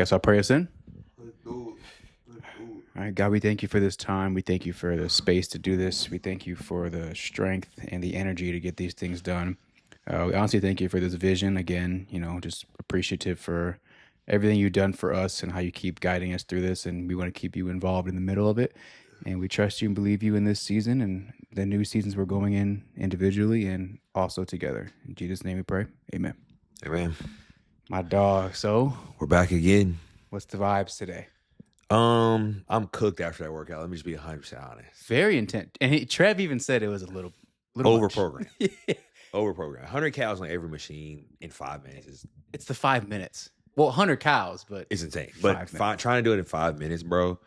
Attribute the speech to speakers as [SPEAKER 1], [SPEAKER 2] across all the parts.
[SPEAKER 1] Guess I'll pray us in.
[SPEAKER 2] Let's do it. Let's do it.
[SPEAKER 1] All right, God, we thank you for this time. We thank you for the space to do this. We thank you for the strength and the energy to get these things done. We honestly thank you for this vision. Again, just appreciative for everything you've done for us and how you keep guiding us through this. And we want to keep you involved in the middle of it. And we trust you and believe you in this season and the new seasons we're going in individually and also together. In Jesus' name we pray. Amen.
[SPEAKER 2] Hey, man.
[SPEAKER 1] My dog. So,
[SPEAKER 2] We're back again.
[SPEAKER 1] what's the vibes today?
[SPEAKER 2] I'm cooked after that workout. Let me just be 100% honest.
[SPEAKER 1] Very intense. And Trev even said it was a little
[SPEAKER 2] Over
[SPEAKER 1] much.
[SPEAKER 2] programmed. Over programmed. 100 cows on every machine in 5 minutes
[SPEAKER 1] It's the 5 minutes. Well, 100 cows, but
[SPEAKER 2] is insane.
[SPEAKER 1] 5
[SPEAKER 2] But
[SPEAKER 1] minutes.
[SPEAKER 2] trying to do it in 5 minutes, bro.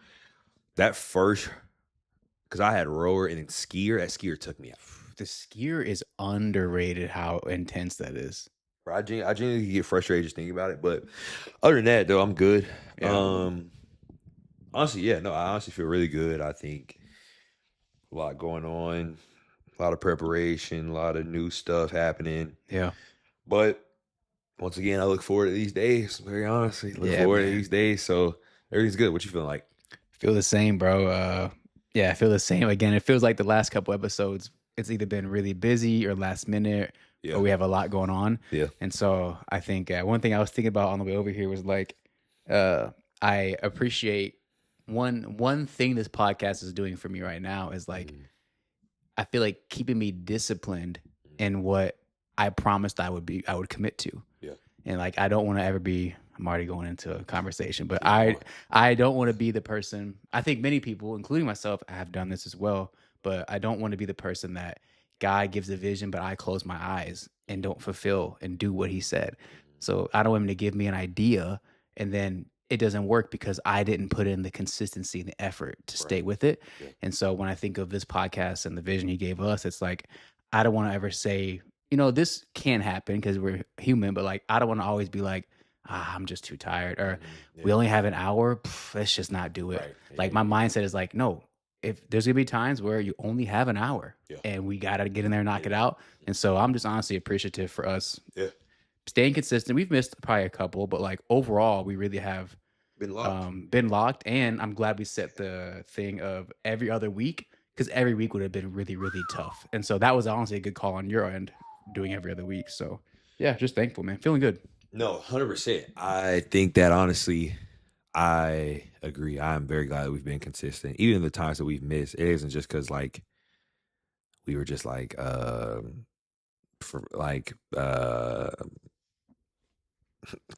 [SPEAKER 2] That first, because I had rower and then skier. That skier took me out.
[SPEAKER 1] The skier is underrated how intense that is.
[SPEAKER 2] Bro, I genuinely get frustrated just thinking about it. But other than that, though, I'm good.
[SPEAKER 1] Yeah.
[SPEAKER 2] Honestly, yeah, no, I honestly feel really good. I think a lot going on, a lot of preparation, a lot of new stuff happening.
[SPEAKER 1] Yeah.
[SPEAKER 2] But once again, I look forward to these days. Very honestly, look
[SPEAKER 1] Yeah,
[SPEAKER 2] forward to
[SPEAKER 1] man.
[SPEAKER 2] these days. So everything's good. What you feeling like?
[SPEAKER 1] Feel the same, bro. Yeah, I feel the same. Again, it feels like the last couple episodes, it's either been really busy or last minute,
[SPEAKER 2] Yeah.
[SPEAKER 1] or we have a lot going on.
[SPEAKER 2] Yeah.
[SPEAKER 1] And so I think one thing I was thinking about on the way over here was like, I appreciate one thing this podcast is doing for me right now is like, I feel like keeping me disciplined in what I promised I would commit to.
[SPEAKER 2] Yeah.
[SPEAKER 1] And like, I don't want to ever be, I'm already going into a conversation, but
[SPEAKER 2] Keep
[SPEAKER 1] I don't want to be the person, I think many people, including myself, have done this as well, but I don't want to be the person that God gives a vision, but I close my eyes and don't fulfill and do what he said. So I don't want him to give me an idea and then it doesn't work because I didn't put in the consistency and the effort to stay
[SPEAKER 2] Right.
[SPEAKER 1] with it.
[SPEAKER 2] Yeah.
[SPEAKER 1] And so when I think of this podcast and the vision he gave us, it's like, I don't want to ever say, this can happen because we're human, but like, I don't want to always be like, I'm just too tired or we only have an hour. Let's just not do it.
[SPEAKER 2] Right.
[SPEAKER 1] Like my mindset is like, no, if there's gonna be times where you only have an hour
[SPEAKER 2] Yeah.
[SPEAKER 1] and we gotta get in there and knock it out. And so I'm just honestly appreciative for us
[SPEAKER 2] Yeah.
[SPEAKER 1] staying consistent. We've missed probably a couple, but like overall, we really have
[SPEAKER 2] Been locked.
[SPEAKER 1] been locked. And I'm glad we set the thing of every other week because every week would have been really, really tough. And so that was honestly a good call on your end, doing every other week. So yeah, just thankful, man. Feeling good.
[SPEAKER 2] No, 100%. I think that honestly, I agree. I'm very glad that we've been consistent. Even in the times that we've missed, it isn't just because like we were just like for like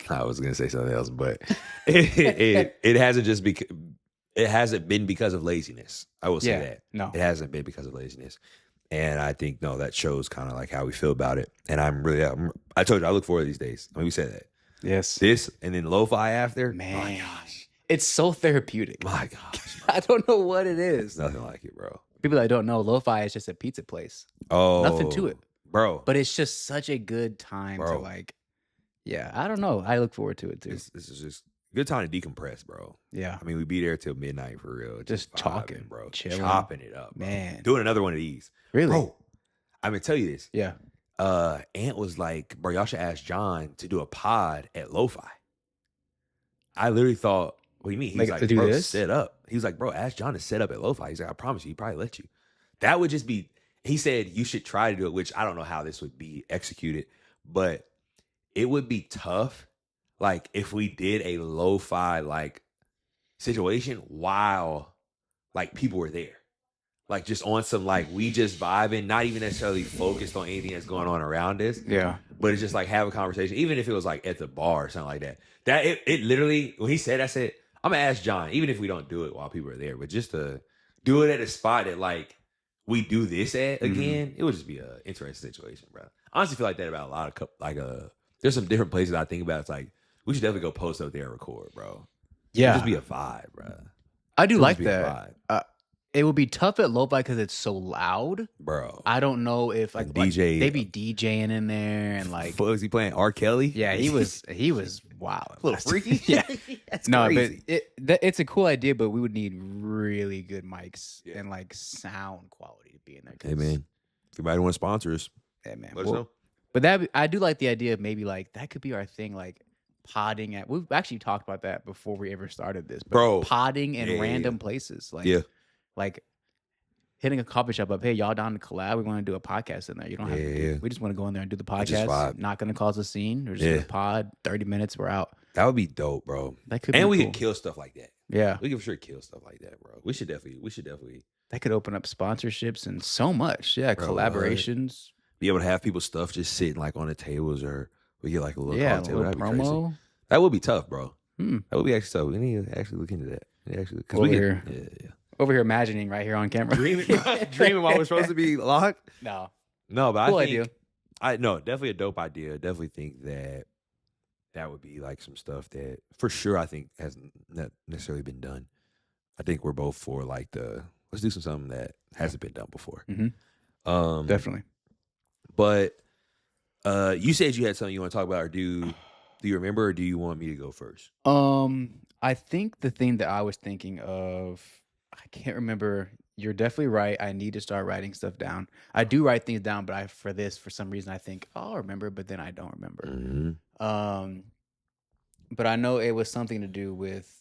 [SPEAKER 2] I was gonna say something else, but it hasn't just it hasn't been because of laziness. I will say
[SPEAKER 1] Yeah,
[SPEAKER 2] that.
[SPEAKER 1] no.
[SPEAKER 2] It hasn't been because of laziness. And I think no, that shows kind of like how we feel about it. And I told you I look forward to these days. I mean, we said that.
[SPEAKER 1] Yes.
[SPEAKER 2] This and then lo-fi after.
[SPEAKER 1] Man.
[SPEAKER 2] My gosh.
[SPEAKER 1] It's so therapeutic.
[SPEAKER 2] My gosh.
[SPEAKER 1] I don't know what it
[SPEAKER 2] It's
[SPEAKER 1] is.
[SPEAKER 2] nothing like it, bro.
[SPEAKER 1] People that don't know, lo-fi is just a pizza place.
[SPEAKER 2] Oh,
[SPEAKER 1] Nothing to it.
[SPEAKER 2] bro.
[SPEAKER 1] But it's just such a good time to
[SPEAKER 2] Bro.
[SPEAKER 1] like, yeah, I don't know. I look forward to it too.
[SPEAKER 2] This is just a good time to decompress, bro.
[SPEAKER 1] Yeah.
[SPEAKER 2] I mean, we be there till midnight for real.
[SPEAKER 1] Just
[SPEAKER 2] vibing,
[SPEAKER 1] talking,
[SPEAKER 2] bro.
[SPEAKER 1] chilling.
[SPEAKER 2] Chopping it up, bro.
[SPEAKER 1] Man.
[SPEAKER 2] Doing another one of these,
[SPEAKER 1] Really?
[SPEAKER 2] bro. I'm gonna tell you this.
[SPEAKER 1] Yeah.
[SPEAKER 2] Ant was like, bro, y'all should ask John to do a pod at Lo-Fi. I literally thought, what do you mean? He's
[SPEAKER 1] Like,
[SPEAKER 2] like,
[SPEAKER 1] to do
[SPEAKER 2] bro,
[SPEAKER 1] this?
[SPEAKER 2] set up. He was like, bro, ask John to set up at Lo-Fi. He's like, I promise you, he probably let you. That would just be, he said you should try to do it, which I don't know how this would be executed, but it would be tough. Like if we did a Lo-Fi like situation while like people were there. Like just on some like we just vibing, not even necessarily focused on anything that's going on around us.
[SPEAKER 1] Yeah.
[SPEAKER 2] But it's just like have a conversation, even if it was like at the bar or something like that. That it literally when he said, I said, I'm gonna ask John, even if we don't do it while people are there, but just to do it at a spot that like we do this at again, it would just be a interesting situation, bro. I honestly feel like that about a lot of there's some different places I think about. It's like we should definitely go post up there and record, bro. It'd
[SPEAKER 1] Yeah.
[SPEAKER 2] just be a vibe, bro.
[SPEAKER 1] I do
[SPEAKER 2] It'd
[SPEAKER 1] like
[SPEAKER 2] just be a
[SPEAKER 1] that.
[SPEAKER 2] vibe.
[SPEAKER 1] It would be tough at lo-fi because it's so loud.
[SPEAKER 2] Bro.
[SPEAKER 1] I don't know if like
[SPEAKER 2] And DJ
[SPEAKER 1] they be DJing in there and like
[SPEAKER 2] was he playing R. Kelly?
[SPEAKER 1] yeah, he was wild.
[SPEAKER 2] a little freaky.
[SPEAKER 1] Yeah.
[SPEAKER 2] That's
[SPEAKER 1] No,
[SPEAKER 2] crazy.
[SPEAKER 1] but it's a cool idea, but we would need really good mics
[SPEAKER 2] Yeah.
[SPEAKER 1] and like sound quality to be in there. 'cause-
[SPEAKER 2] Hey man, if anybody want to sponsor us,
[SPEAKER 1] Yeah, man.
[SPEAKER 2] let us know.
[SPEAKER 1] But that I do like the idea of maybe like that could be our thing. Like podding at. We've actually talked about that before we ever started this, but
[SPEAKER 2] Bro.
[SPEAKER 1] podding in
[SPEAKER 2] Yeah, yeah,
[SPEAKER 1] random places,
[SPEAKER 2] Yeah.
[SPEAKER 1] like hitting a coffee shop up. Hey, y'all down to collab? We want to do a podcast in there. You don't have to do.
[SPEAKER 2] Yeah.
[SPEAKER 1] We just want to go in there and do the
[SPEAKER 2] And just
[SPEAKER 1] podcast.
[SPEAKER 2] vibe.
[SPEAKER 1] Not going to cause a scene. We're just
[SPEAKER 2] Yeah.
[SPEAKER 1] going to pod. 30 minutes. We're out.
[SPEAKER 2] That would be dope, bro.
[SPEAKER 1] That could
[SPEAKER 2] And
[SPEAKER 1] be
[SPEAKER 2] we
[SPEAKER 1] cool.
[SPEAKER 2] could kill stuff like that.
[SPEAKER 1] Yeah,
[SPEAKER 2] We can for sure kill stuff like that, bro. We should definitely
[SPEAKER 1] that could open up sponsorships and so much. Yeah,
[SPEAKER 2] Bro,
[SPEAKER 1] collaborations.
[SPEAKER 2] be able to have people's stuff just sitting like on the tables, or we get like a little
[SPEAKER 1] Yeah, a
[SPEAKER 2] cocktail.
[SPEAKER 1] little
[SPEAKER 2] That'd be crazy.
[SPEAKER 1] promo.
[SPEAKER 2] That would be tough, bro.
[SPEAKER 1] Hmm.
[SPEAKER 2] That would be actually tough. We need to actually look into that. Actually, because
[SPEAKER 1] Over
[SPEAKER 2] we
[SPEAKER 1] here.
[SPEAKER 2] yeah.
[SPEAKER 1] Over here imagining right here on camera.
[SPEAKER 2] Dreaming while we're supposed to be locked.
[SPEAKER 1] No.
[SPEAKER 2] No, but
[SPEAKER 1] Cool
[SPEAKER 2] I think
[SPEAKER 1] idea.
[SPEAKER 2] I no, definitely a dope idea. Definitely think that that would be like some stuff that for sure I think hasn't not necessarily been done. I think we're both for like let's do something that hasn't been done before.
[SPEAKER 1] Mhm. Definitely.
[SPEAKER 2] But you said you had something you want to talk about, or do you remember, or do you want me to go first?
[SPEAKER 1] I think the thing that I was thinking of, I can't remember. You're definitely right. I need to start writing stuff down. I do write things down, but for some reason, I think, oh, I'll remember, but then I don't remember.
[SPEAKER 2] Mm-hmm.
[SPEAKER 1] But I know it was something to do with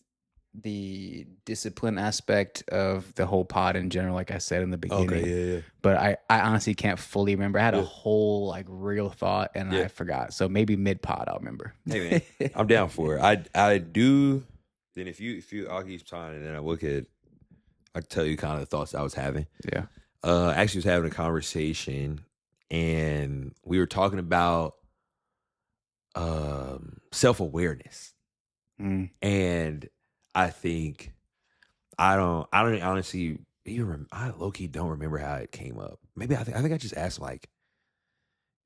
[SPEAKER 1] the discipline aspect of the whole pod in general, like I said in the beginning.
[SPEAKER 2] Okay, yeah.
[SPEAKER 1] But I honestly can't fully remember. I had a
[SPEAKER 2] Yeah.
[SPEAKER 1] whole like real thought and
[SPEAKER 2] Yeah.
[SPEAKER 1] I forgot. So maybe mid pod I'll remember.
[SPEAKER 2] Hey man, I'm down for it. I do. Then if you I'll keep time, and then I tell you kind of the thoughts I was having.
[SPEAKER 1] Yeah.
[SPEAKER 2] Actually was having a conversation, and we were talking about self-awareness.
[SPEAKER 1] Mm.
[SPEAKER 2] And I think I don't honestly even I low-key don't remember how it came up. Maybe I think I just asked like,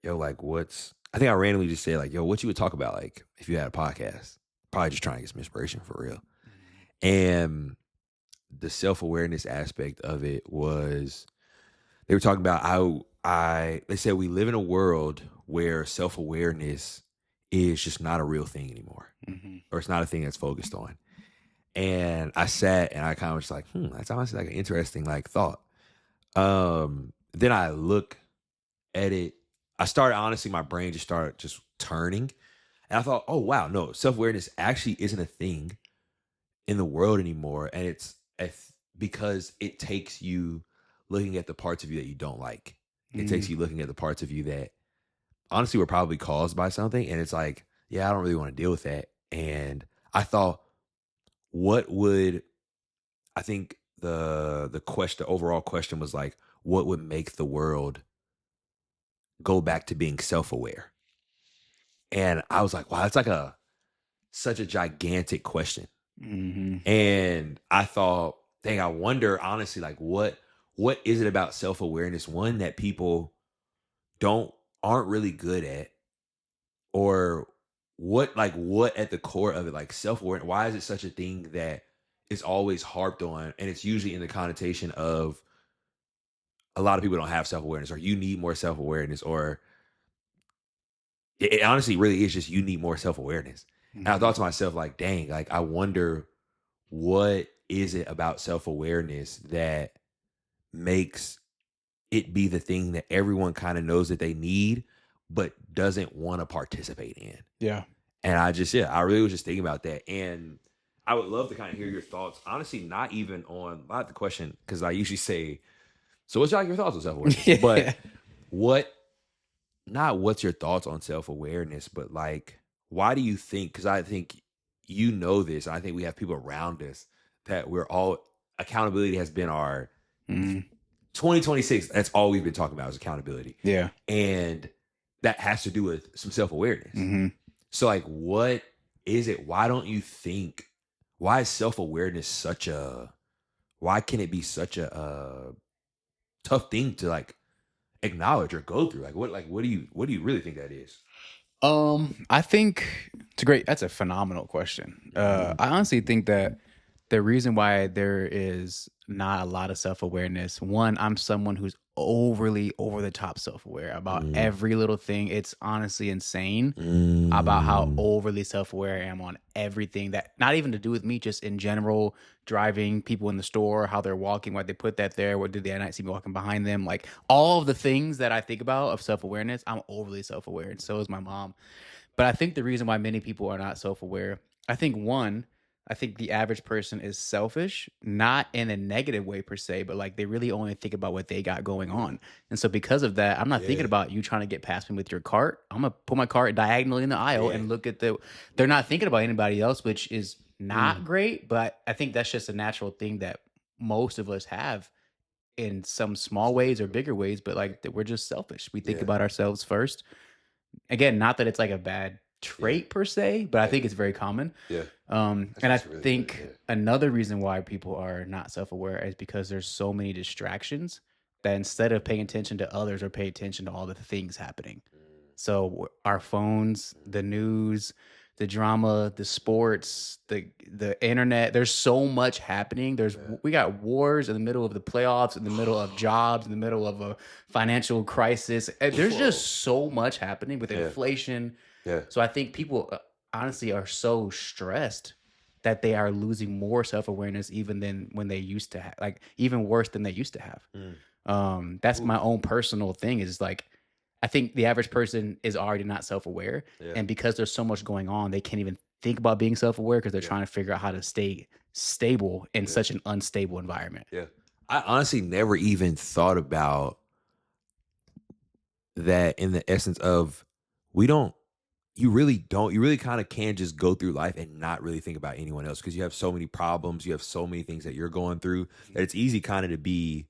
[SPEAKER 2] yo, like I think I randomly just said like, yo, what you would talk about like if you had a podcast. Probably just trying to get some inspiration for real. And the self-awareness aspect of it was they were talking about how they said we live in a world where self-awareness is just not a real thing anymore, or it's not a thing that's focused on. And I sat and I kind of was like, that's honestly like an interesting like thought. Then I look at it. I started, honestly, my brain just started just turning. And I thought, oh, wow, no, self-awareness actually isn't a thing in the world anymore. And it's because it takes you looking at the parts of you that you don't like. It takes you looking at the parts of you that honestly were probably caused by something. And it's like, yeah, I don't really want to deal with that. And I thought, I think the overall question was like, what would make the world go back to being self-aware? And I was like, wow, that's like such a gigantic question. And I thought, dang, I wonder honestly, like what is it about self-awareness, one, that people aren't really good at, or what at the core of it, like self-awareness, why is it such a thing that is always harped on, and it's usually in the connotation of a lot of people don't have self-awareness, or you need more self-awareness, or it honestly really is just you need more self-awareness. And I thought to myself, like, dang, like I wonder what is it about self-awareness that makes it be the thing that everyone kind of knows that they need, but doesn't want to participate in.
[SPEAKER 1] Yeah.
[SPEAKER 2] And I really was just thinking about that. And I would love to kind of hear your thoughts. Honestly, not the question, because I usually say, so what's your thoughts on self-awareness? But what's your thoughts on self-awareness, but like, why do you think, because I think you know this, and I think we have people around us that accountability has been our 2026. That's all we've been talking about is accountability.
[SPEAKER 1] Yeah.
[SPEAKER 2] And that has to do with some self-awareness. So like, what is it? Why is self-awareness why can it be such a tough thing to like acknowledge or go through? Like what do you really think that is?
[SPEAKER 1] I think that's a phenomenal question. I honestly think that the reason why there is not a lot of self-awareness, one, I'm someone who's overly over the top self-aware about every little thing. It's honestly insane about how overly self-aware I am on everything, that not even to do with me, just in general, driving, people in the store, how they're walking, why they put that there, what did they not see me walking behind them, like all of the things that I think about of self-awareness, I'm overly self-aware, and so is my mom. But I think the reason why many people are not self-aware, I think one, I think the average person is selfish, not in a negative way per se, but like they really only think about what they got going on. And so because of that, I'm not thinking
[SPEAKER 2] Yeah.
[SPEAKER 1] about you trying to get past me with your cart. I'm gonna put my cart diagonally in the aisle
[SPEAKER 2] Yeah.
[SPEAKER 1] and look at they're not thinking about anybody else, which is not
[SPEAKER 2] Mm.
[SPEAKER 1] great, but I think that's just a natural thing that most of us have in some small ways or bigger ways, but like that we're just selfish. We think
[SPEAKER 2] Yeah.
[SPEAKER 1] about ourselves first. Again, not that it's like a bad
[SPEAKER 2] Yeah.
[SPEAKER 1] trait per se, but I
[SPEAKER 2] Yeah.
[SPEAKER 1] think it's very common.
[SPEAKER 2] Yeah. That's
[SPEAKER 1] And I
[SPEAKER 2] actually really good.
[SPEAKER 1] think another reason why people are not self-aware is because there's so many distractions that instead of paying attention to others or pay attention to all the things happening.
[SPEAKER 2] Yeah.
[SPEAKER 1] So our phones, the news, the drama, the sports, the internet, there's so much happening.
[SPEAKER 2] Yeah.
[SPEAKER 1] We got wars in the middle of the playoffs, in the middle of jobs, in the middle of a financial crisis. There's
[SPEAKER 2] Whoa.
[SPEAKER 1] just so much happening with
[SPEAKER 2] Yeah.
[SPEAKER 1] inflation.
[SPEAKER 2] Yeah.
[SPEAKER 1] So I think people honestly are so stressed that they are losing more self-awareness even than when they used to have, like even worse than they used to have.
[SPEAKER 2] Mm.
[SPEAKER 1] That's
[SPEAKER 2] Ooh.
[SPEAKER 1] my own personal thing is like I think the average person is already not self-aware,
[SPEAKER 2] Yeah.
[SPEAKER 1] and because there's so much going on, they can't even think about being self-aware because they're
[SPEAKER 2] Yeah.
[SPEAKER 1] trying to figure out how to stay stable in
[SPEAKER 2] Yeah.
[SPEAKER 1] such an unstable environment.
[SPEAKER 2] Yeah. I honestly never even thought about that in the essence of we don't you really kind of can just go through life and not really think about anyone else because you have so many problems, you have so many things that you're going through that it's easy kind of to be,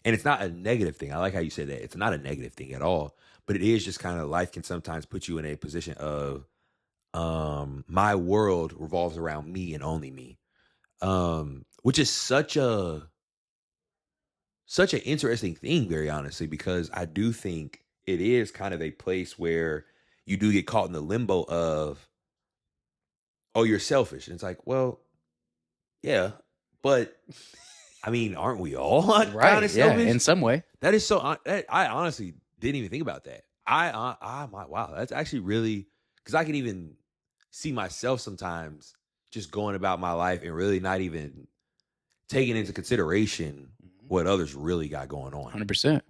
[SPEAKER 2] and it's not a negative thing. I like how you said that. It's not a negative thing at all, but it is just kind of life can sometimes put you in a position of my world revolves around me and only me. Which is such an interesting thing, very honestly, because I do think it is kind of a place where you do get caught in the limbo of, oh, you're selfish. And it's like, well, yeah, but I mean, aren't we all kind
[SPEAKER 1] Right.
[SPEAKER 2] of
[SPEAKER 1] Yeah.
[SPEAKER 2] selfish?
[SPEAKER 1] In some way.
[SPEAKER 2] That is so, I honestly didn't even think about that. Wow, that's actually really, because I can even see myself sometimes just going about my life and really not even taking into consideration what others really got going on.
[SPEAKER 1] 100%.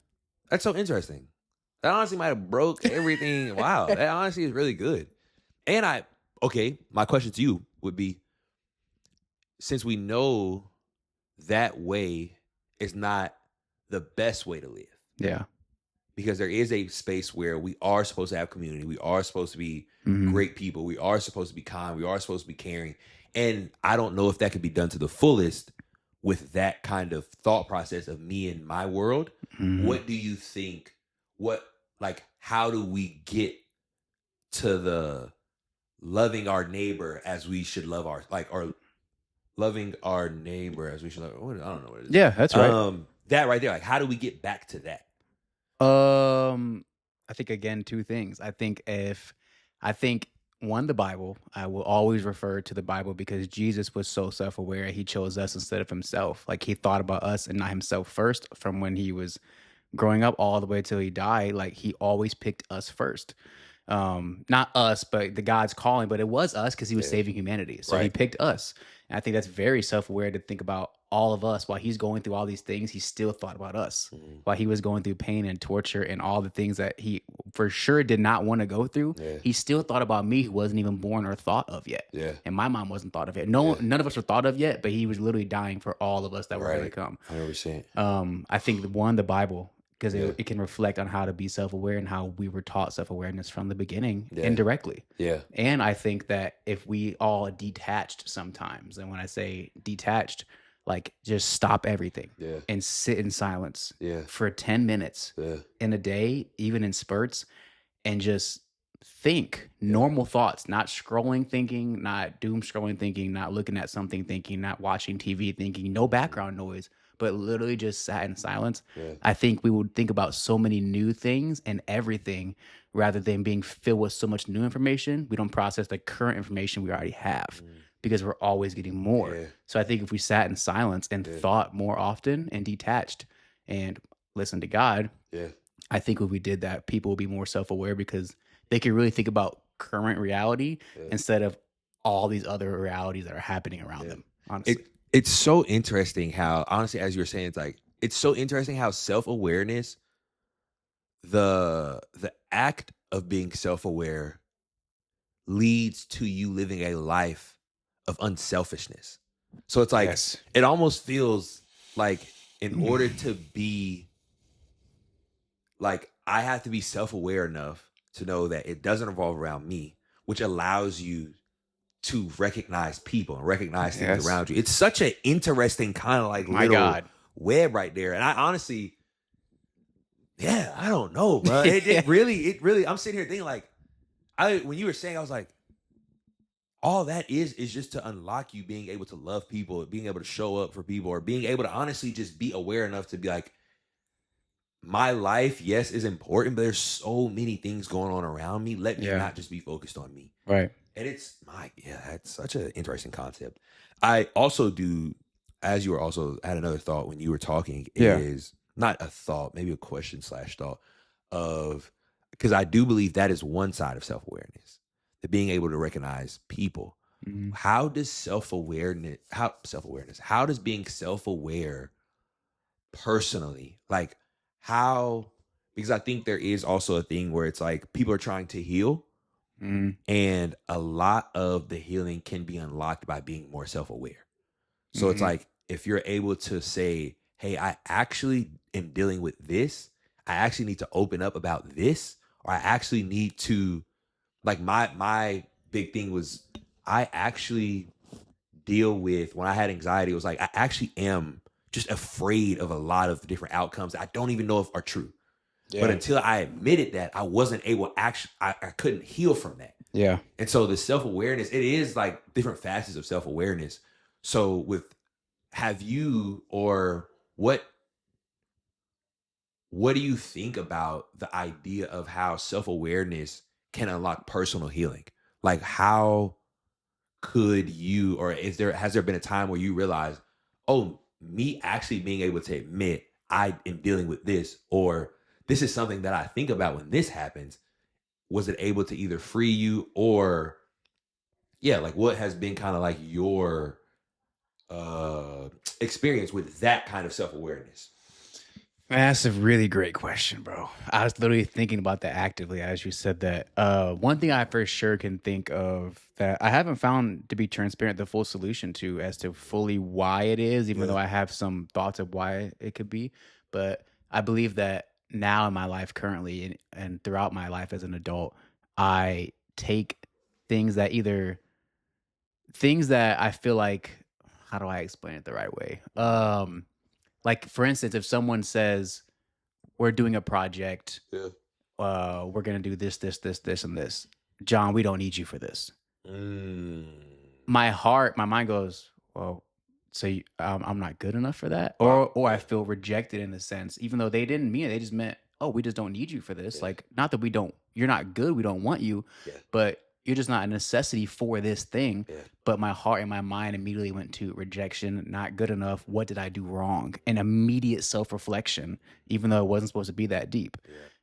[SPEAKER 2] That's so interesting. That honestly might have broke everything. Wow, that honestly is really good. And okay, my question to you would be, since we know that way is not the best way to live,
[SPEAKER 1] Yeah.
[SPEAKER 2] because there is a space where we are supposed to have community, we are supposed to be
[SPEAKER 1] Mhm.
[SPEAKER 2] great people, we are supposed to be kind, we are supposed to be caring, and I don't know if that could be done to the fullest with that kind of thought process of me and my world.
[SPEAKER 1] Mhm.
[SPEAKER 2] What do you think? How do we get to the loving our neighbor as we should love or loving our neighbor as we should love? I don't know what it is.
[SPEAKER 1] Yeah, that's right.
[SPEAKER 2] That right there. Like, how do we get back to that?
[SPEAKER 1] I think again, two things. I think one, the Bible. I will always refer to the Bible because Jesus was so self-aware. He chose us instead of himself. Like he thought about us and not himself first from when he was growing up all the way till he died. Like he always picked us first. Not us, but the God's calling, but it was us because he was
[SPEAKER 2] Yeah.
[SPEAKER 1] saving humanity. So he
[SPEAKER 2] Right.
[SPEAKER 1] picked us. And I think that's very self-aware to think about all of us while he's going through all these things, he still thought about us
[SPEAKER 2] Mhm.
[SPEAKER 1] while he was going through pain and torture and all the things that he for sure did not want to go through.
[SPEAKER 2] Yeah.
[SPEAKER 1] He still thought about me who wasn't even born or thought of yet.
[SPEAKER 2] Yeah.
[SPEAKER 1] And my mom wasn't thought of yet.
[SPEAKER 2] Yeah.
[SPEAKER 1] None of us were thought of yet, but he was literally dying for all of us that were going to
[SPEAKER 2] Right.
[SPEAKER 1] come.
[SPEAKER 2] 100%.
[SPEAKER 1] I think the Bible, because
[SPEAKER 2] Yeah.
[SPEAKER 1] it can reflect on how to be self-aware and how we were taught self-awareness from the beginning
[SPEAKER 2] Yeah.
[SPEAKER 1] indirectly.
[SPEAKER 2] Yeah.
[SPEAKER 1] And I think that if we all detached sometimes, and when I say detached, like just stop everything
[SPEAKER 2] Yeah.
[SPEAKER 1] and sit in silence
[SPEAKER 2] Yeah.
[SPEAKER 1] for 10 minutes
[SPEAKER 2] Yeah.
[SPEAKER 1] in a day, even in spurts, and just think normal thoughts, not scrolling thinking, not doom scrolling thinking, not looking at something thinking, not watching TV thinking, no background noise, but literally just sat in silence.
[SPEAKER 2] Yeah.
[SPEAKER 1] I think we would think about so many new things and everything rather than being filled with so much new information. We don't process the current information we already have because we're always getting more.
[SPEAKER 2] Yeah.
[SPEAKER 1] So I think if we sat in silence and thought more often and detached and listened to God,
[SPEAKER 2] Yeah.
[SPEAKER 1] I think if we did that, people will be more self-aware because they can really think about current reality
[SPEAKER 2] Yeah.
[SPEAKER 1] instead of all these other realities that are happening around them. Honestly.
[SPEAKER 2] It's so interesting how, honestly, as you were saying, it's so interesting how self-awareness, the act of being self-aware leads to you living a life of unselfishness. So it's like
[SPEAKER 1] Yes.
[SPEAKER 2] it almost feels like in order to be like I have to be self-aware enough to know that it doesn't revolve around me, which allows you to recognize people and recognize things
[SPEAKER 1] Yes.
[SPEAKER 2] around you. It's such an interesting kind of like
[SPEAKER 1] My
[SPEAKER 2] little
[SPEAKER 1] God.
[SPEAKER 2] web right there. And I honestly, yeah, I don't know, bro.
[SPEAKER 1] Yeah.
[SPEAKER 2] It really, I'm sitting here thinking like, when you were saying, I was like, all that is just to unlock you being able to love people, being able to show up for people, or being able to honestly just be aware enough to be like, my life, yes, is important, but there's so many things going on around me. Let me
[SPEAKER 1] Yeah.
[SPEAKER 2] not just be focused on me.
[SPEAKER 1] Right.
[SPEAKER 2] And it's that's such an interesting concept. I also do, as you were also had another thought when you were talking,
[SPEAKER 1] Yeah.
[SPEAKER 2] is not a thought, maybe a question slash thought of because I do believe that is one side of self-awareness, the being able to recognize people.
[SPEAKER 1] Mhm.
[SPEAKER 2] How does how does being self-aware personally, like how because I think there is also a thing where it's like people are trying to heal
[SPEAKER 1] Mhm.
[SPEAKER 2] and a lot of the healing can be unlocked by being more self-aware. So it's
[SPEAKER 1] Mhm.
[SPEAKER 2] like if you're able to say, "Hey, I actually am dealing with this. I actually need to open up about this, or I actually need to like my big thing was I actually deal with when I had anxiety, it was like I actually am just afraid of a lot of the different outcomes that I don't even know if are true. But
[SPEAKER 1] Yeah.
[SPEAKER 2] until I admitted that, I wasn't able actually I couldn't heal from that.
[SPEAKER 1] Yeah.
[SPEAKER 2] And so the self-awareness, it is like different facets of self-awareness. So with have you or what do you think about the idea of how self-awareness can unlock personal healing? Like how could you or is there has there been a time where you realize, oh, me actually being able to admit I am dealing with this or this is something that I think about when this happens, was it able to either free you or yeah, like what has been kind of like your uh experience with that kind of self-awareness?
[SPEAKER 1] Man, that's a really great question, bro. I was literally thinking about that actively as you said that. One thing I for sure can think of that I haven't found to be transparent the full solution to as to fully why it is, even
[SPEAKER 2] Yeah.
[SPEAKER 1] though I have some thoughts of why it could be. But I believe that now in my life currently and throughout my life as an adult, I take things that either things that I feel like how do I explain it the right way? Like for instance, if someone says we're doing a project,
[SPEAKER 2] Yeah.
[SPEAKER 1] we're gonna do this, this, this, this, and this. John, we don't need you for this.
[SPEAKER 2] Mm.
[SPEAKER 1] My mind goes, well, so I'm not good enough for that,
[SPEAKER 2] Wow.
[SPEAKER 1] or I
[SPEAKER 2] Yeah.
[SPEAKER 1] feel rejected in a sense, even though they didn't mean it. They just meant, oh, we just don't need you for this.
[SPEAKER 2] Yeah.
[SPEAKER 1] Like, not that we don't, you're not good, we don't want you,
[SPEAKER 2] Yeah.
[SPEAKER 1] but you're just not a necessity for this thing.
[SPEAKER 2] Yeah.
[SPEAKER 1] But my heart and my mind immediately went to rejection, not good enough. What did I do wrong? An immediate self reflection, even though it wasn't supposed to be that deep.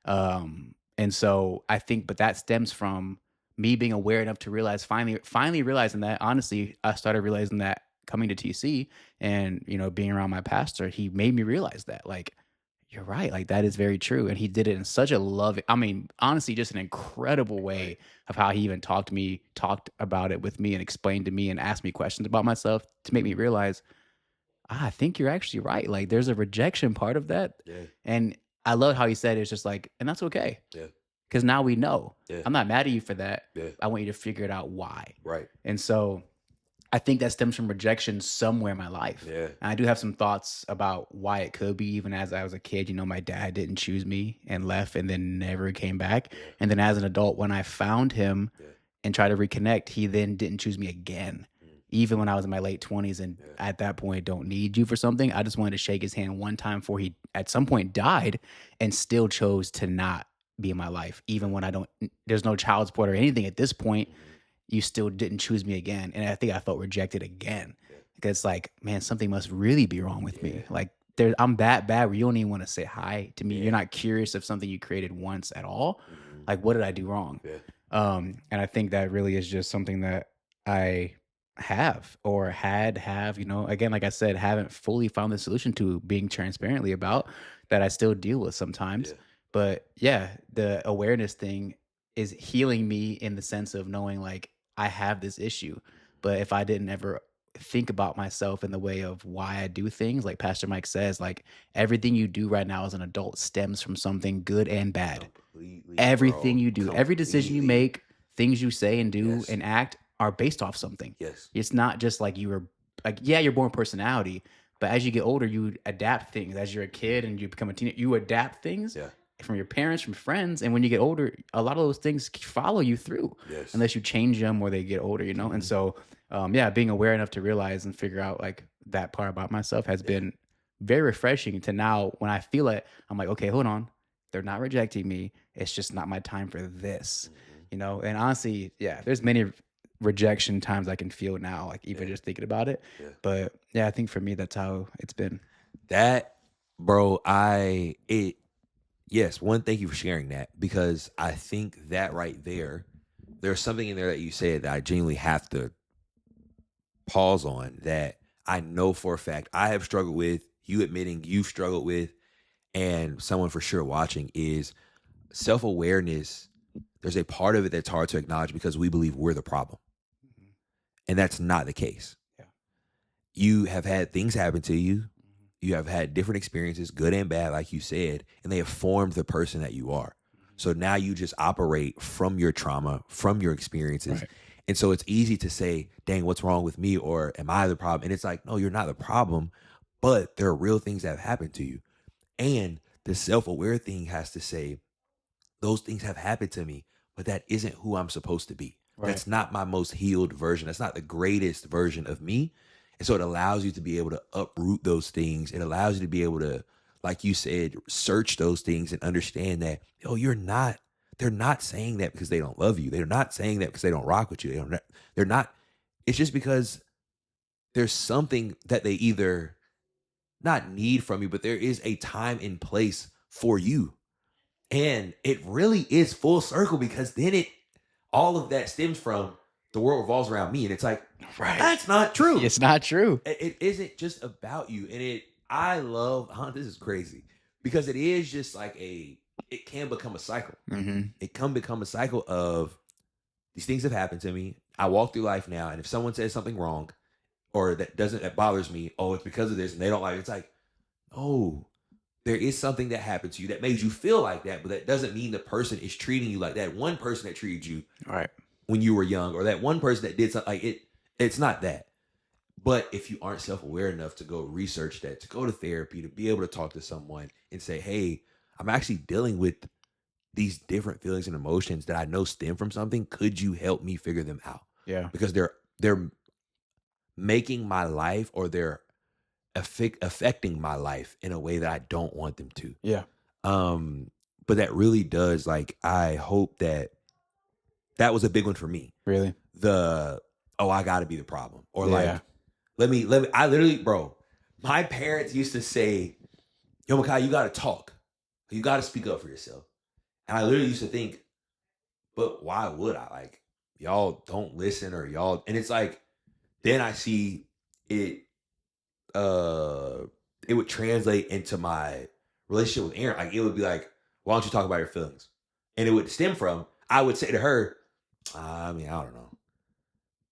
[SPEAKER 2] Yeah.
[SPEAKER 1] And so I think, but that stems from me being aware enough to realize finally realizing that honestly, I started realizing that coming to TC and, being around my pastor, he made me realize that like, you're right. Like that is very true. And he did it in such a loving, I mean, honestly, just an incredible way
[SPEAKER 2] Right.
[SPEAKER 1] of how he even talked about it with me and explained to me and asked me questions about myself to make me realize, I think you're actually right. Like there's a rejection part of that.
[SPEAKER 2] Yeah.
[SPEAKER 1] And I love how he said it's just like, and that's okay.
[SPEAKER 2] Yeah.
[SPEAKER 1] Because now we know.
[SPEAKER 2] Yeah.
[SPEAKER 1] I'm not mad at you for that.
[SPEAKER 2] Yeah.
[SPEAKER 1] I want you to figure it out why.
[SPEAKER 2] Right.
[SPEAKER 1] And so I think that stems from rejection somewhere in my life.
[SPEAKER 2] Yeah.
[SPEAKER 1] And I do have some thoughts about why it could be. Even as I was a kid, my dad didn't choose me and left and then never came back.
[SPEAKER 2] Yeah.
[SPEAKER 1] And then as an adult, when I found him
[SPEAKER 2] Yeah.
[SPEAKER 1] and tried to reconnect, he then didn't choose me again. Even when I was in my late 20s and at that point don't need you for something. I just wanted to shake his hand one time before he at some point died and still chose to not be in my life. Even when there's no child support or anything at this point, you still didn't choose me again. And I think I felt rejected again. Because it's like, man, something must really be wrong with me. Like I'm that bad where you don't even want to say hi to me. You're not curious of something you created once at all. Like, what did I do wrong? And I think that really is just something that I have or have, again, like I said, haven't fully found the solution to being transparently about that I still deal with sometimes.
[SPEAKER 2] Yeah.
[SPEAKER 1] But yeah, the awareness thing, is healing me in the sense of knowing like I have this issue. But if I didn't ever think about myself in the way of why I do things, like Pastor Mike says, like everything you do right now as an adult stems from something good and bad.
[SPEAKER 2] Completely,
[SPEAKER 1] Everything
[SPEAKER 2] bro.
[SPEAKER 1] you do, every decision you
[SPEAKER 2] Completely.
[SPEAKER 1] make, things you say and do
[SPEAKER 2] Yes.
[SPEAKER 1] and act are based off something.
[SPEAKER 2] Yes.
[SPEAKER 1] It's not just like you were like, yeah, you're born personality, but as you get older, you adapt things. As you're a kid and you become a teenager, you adapt things
[SPEAKER 2] Yeah.
[SPEAKER 1] from your parents, from friends. And when you get older, a lot of those things follow you through
[SPEAKER 2] Yes.
[SPEAKER 1] unless you change them or they get older, you know? And so, yeah, being aware enough to realize and figure out like that part about myself has been very refreshing to now when I feel it, I'm like, okay, hold on. They're not rejecting me. It's just not my time for this, you know? And honestly, yeah, there's many rejection times I can feel now, like even just thinking about it.
[SPEAKER 2] Yeah.
[SPEAKER 1] But yeah, I think for me, that's how it's been.
[SPEAKER 2] That, bro, yes, one, thank you for sharing that, because I think that right there, there's something in there that you said that I genuinely have to pause on, that I know for a fact I have struggled with, you admitting you've struggled with, and someone for sure watching, is self-awareness. There's a part of it that's hard to acknowledge because we believe we're the problem.
[SPEAKER 1] Mhm.
[SPEAKER 2] And that's not the case.
[SPEAKER 1] Yeah.
[SPEAKER 2] You have had things happen to you. You have had different experiences, good and bad, like you said, and they have formed the person that you are. So now you just operate from your trauma, from your experiences.
[SPEAKER 1] Right.
[SPEAKER 2] And so it's easy to say, dang, what's wrong with me? Or am I the problem? And it's like, no, you're not the problem, but there are real things that have happened to you. And the self-aware thing has to say, those things have happened to me, but that isn't who I'm supposed to be.
[SPEAKER 1] Right.
[SPEAKER 2] That's not my most healed version. That's not the greatest version of me. And so it allows you to be able to uproot those things. It allows you to be able to, like you said, search those things and understand that, oh, they're not saying that because they don't love you. They're not saying that because they don't rock with you. They're not, it's just because there's something that they either not need from you, but there is a time and place for you. And it really is full circle, because then all of that stems from the world revolves around me. And it's like,
[SPEAKER 1] Right.
[SPEAKER 2] that's not true.
[SPEAKER 1] It's not true.
[SPEAKER 2] It isn't just about you. And I love, this is crazy, because it is just like it can become a cycle.
[SPEAKER 1] Mm-hmm.
[SPEAKER 2] It can become a cycle of, these things have happened to me. I walk through life now, and if someone says something wrong or that bothers me, oh, it's because of this, and they don't like it. It's like, oh, there is something that happened to you that made you feel like that, but that doesn't mean the person is treating you like that. One person that treated you
[SPEAKER 1] Right.
[SPEAKER 2] when you were young, or that one person that did something, like it's not that. But if you aren't self-aware enough to go research that, to go to therapy, to be able to talk to someone and say, hey, I'm actually dealing with these different feelings and emotions that I know stem from something. Could you help me figure them out?
[SPEAKER 1] Yeah.
[SPEAKER 2] Because they're making my life, or they're affecting my life in a way that I don't want them to.
[SPEAKER 1] Yeah.
[SPEAKER 2] But that really does, like, I hope that was a big one for me.
[SPEAKER 1] Really.
[SPEAKER 2] I gotta be the problem. Or
[SPEAKER 1] Yeah.
[SPEAKER 2] like, let me, I literally, bro, my parents used to say, yo, Makai, you gotta talk. You gotta speak up for yourself. And I literally used to think, but why would I? Like, y'all don't listen, or y'all, and it's like, then I see it, it would translate into my relationship with Aaron. Like, it would be like, why don't you talk about your feelings? And it would stem from, I would say to her, I mean, I don't know.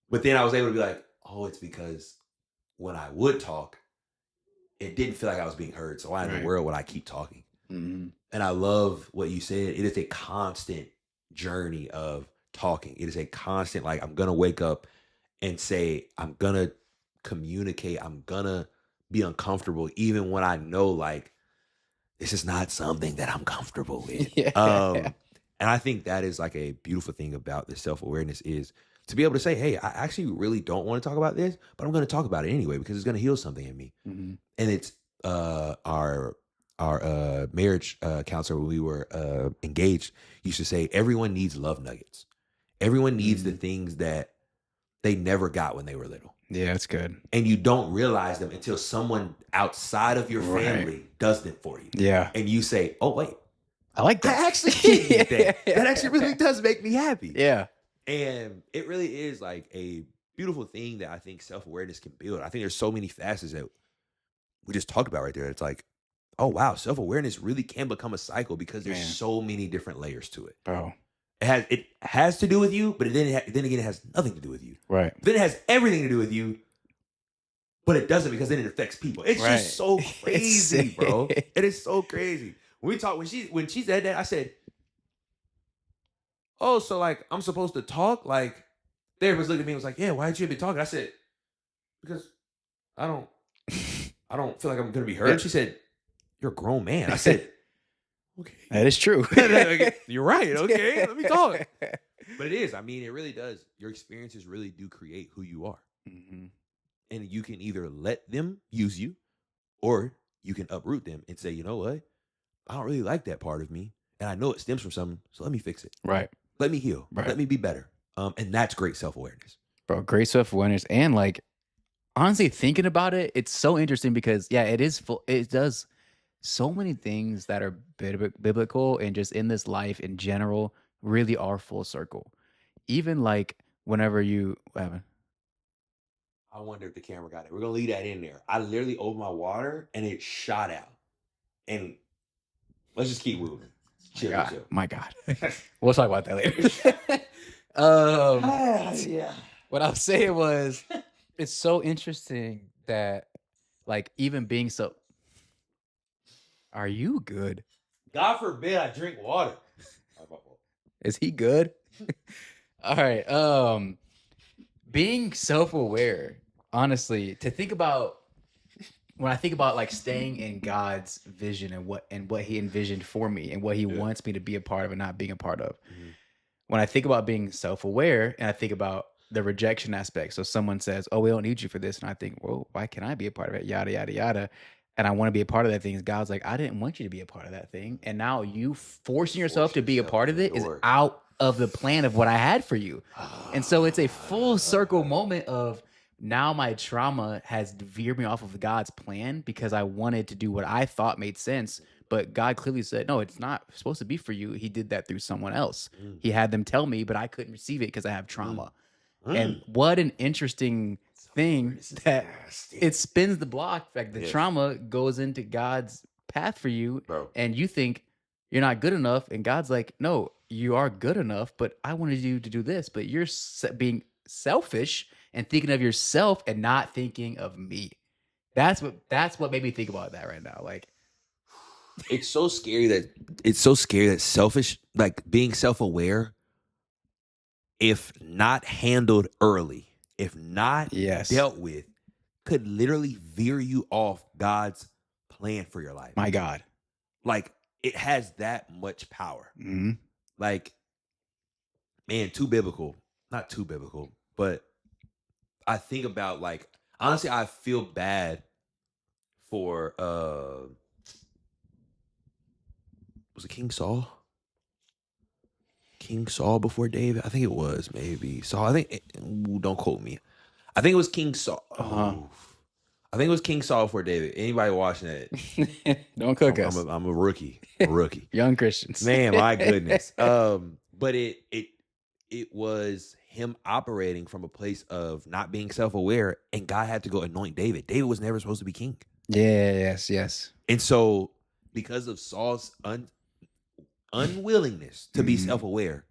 [SPEAKER 2] But then I was able to be like, oh, it's because when I would talk, it didn't feel like I was being heard. So why in the
[SPEAKER 1] Right.
[SPEAKER 2] world would I keep talking?
[SPEAKER 1] Mm-hmm.
[SPEAKER 2] And I love what you said. It is a constant journey of talking. It is a constant, like, I'm going to wake up and say, I'm going to communicate. I'm going to be uncomfortable, even when I know, like, this is not something that I'm comfortable with.
[SPEAKER 1] Yeah.
[SPEAKER 2] And I think that is like a beautiful thing about this self-awareness, is to be able to say, hey, I actually really don't want to talk about this, but I'm going to talk about it anyway, because it's going to heal something in me.
[SPEAKER 1] Mm-hmm.
[SPEAKER 2] And it's our marriage counselor, when we were engaged, used to say, everyone needs love nuggets. Everyone needs the things that they never got when they were little.
[SPEAKER 1] Yeah, that's good.
[SPEAKER 2] And you don't realize them until someone outside of your
[SPEAKER 1] Right.
[SPEAKER 2] family does them for you.
[SPEAKER 1] Yeah.
[SPEAKER 2] And you say, oh, wait,
[SPEAKER 1] I like that.
[SPEAKER 2] I actually did need that. That actually really does make me happy.
[SPEAKER 1] Yeah.
[SPEAKER 2] And it really is like a beautiful thing that I think self-awareness can build. I think there's so many facets that we just talked about right there. It's like, oh, wow, self-awareness really can become a cycle, because there's
[SPEAKER 1] Man.
[SPEAKER 2] so many different layers to it.
[SPEAKER 1] Bro.
[SPEAKER 2] It has to do with you, but then again, it has nothing to do with you.
[SPEAKER 1] Right.
[SPEAKER 2] Then it has everything to do with you, but it doesn't, because then it affects people. It's
[SPEAKER 1] Right.
[SPEAKER 2] just so crazy,
[SPEAKER 1] It's-
[SPEAKER 2] bro. It is so crazy. When she said that, I said, "Oh, so like I'm supposed to talk?" Like, therapist looked at me and was like, "Yeah, why did you be talking?" I said, "Because I don't feel like I'm gonna be heard." She said, "You're a grown man." I said, "Okay,
[SPEAKER 1] That is true.
[SPEAKER 2] you're right. Okay, let me talk." But it is. I mean, it really does. Your experiences really do create who you are.
[SPEAKER 1] hmm
[SPEAKER 2] And you can either let them use you, or you can uproot them and say, you know what? I don't really like that part of me. And I know it stems from something. So let me fix it.
[SPEAKER 1] Right.
[SPEAKER 2] Let me heal.
[SPEAKER 1] Right.
[SPEAKER 2] Let me be better. And that's great self-awareness.
[SPEAKER 1] Bro, great self-awareness. And like, honestly, thinking about it, it's so interesting because, yeah, it is full. It does so many things that are biblical and just in this life in general really are full circle. Even like whenever you, what happened?
[SPEAKER 2] I wonder if the camera got it. We're gonna leave that in there. I literally opened my water and it shot out. And let's just keep moving. Chill,
[SPEAKER 1] God,
[SPEAKER 2] chill.
[SPEAKER 1] my God. We'll talk about that later.
[SPEAKER 2] Yeah.
[SPEAKER 1] What I was saying was, it's so interesting that, like, even being so. Are you good?
[SPEAKER 2] God forbid I drink water.
[SPEAKER 1] Is he good? All right. Being self-aware, honestly, to think about when I think about like staying in God's vision and what he envisioned for me and what he wants me to be a part of and not being a part of.
[SPEAKER 2] Mhm.
[SPEAKER 1] When I think about being self-aware and I think about the rejection aspect. So someone says, "Oh, we don't need you for this." And I think, "Well, why can I be a part of it?" Yada, yada, yada. And I want to be a part of that thing. God's like, "I didn't want you to be a part of that thing. And now you forcing yourself to be a part of it is out of the plan of what I had for you." And so it's a full circle moment of now my trauma has veered me off of God's plan because I wanted to do what I thought made sense. But God clearly said, no, it's not supposed to be for you. He did that through someone else. He had them tell me, but I couldn't receive it because I have trauma. And what an interesting thing that it spins the block. Like the trauma goes into God's path for you,
[SPEAKER 2] Bro.
[SPEAKER 1] and you think you're not good enough. And God's like, no, you are good enough, but I wanted you to do this. But you're being selfish and thinking of yourself and not thinking of me. That's what made me think about that right now. Like,
[SPEAKER 2] It's so scary that selfish, like being self-aware, if not handled early, if not
[SPEAKER 1] yes,
[SPEAKER 2] dealt with, could literally veer you off God's plan for your life.
[SPEAKER 1] my God.
[SPEAKER 2] Like, it has that much power.
[SPEAKER 1] Mhm.
[SPEAKER 2] Like, man, too biblical. Not too biblical, but I think about, like, honestly, I feel bad for was it King Saul? King Saul before David? I think it was, maybe. Saul, I think don't quote me. I think it was King Saul. I think it was King Saul before David. Anybody watching that?
[SPEAKER 1] Don't cook us.
[SPEAKER 2] I'm a rookie. A rookie.
[SPEAKER 1] Young Christians.
[SPEAKER 2] Man, my goodness. But it was him operating from a place of not being self-aware, and God had to go anoint David. David was never supposed to be king.
[SPEAKER 1] Yes.
[SPEAKER 2] And so, because of Saul's unwillingness to be self-aware,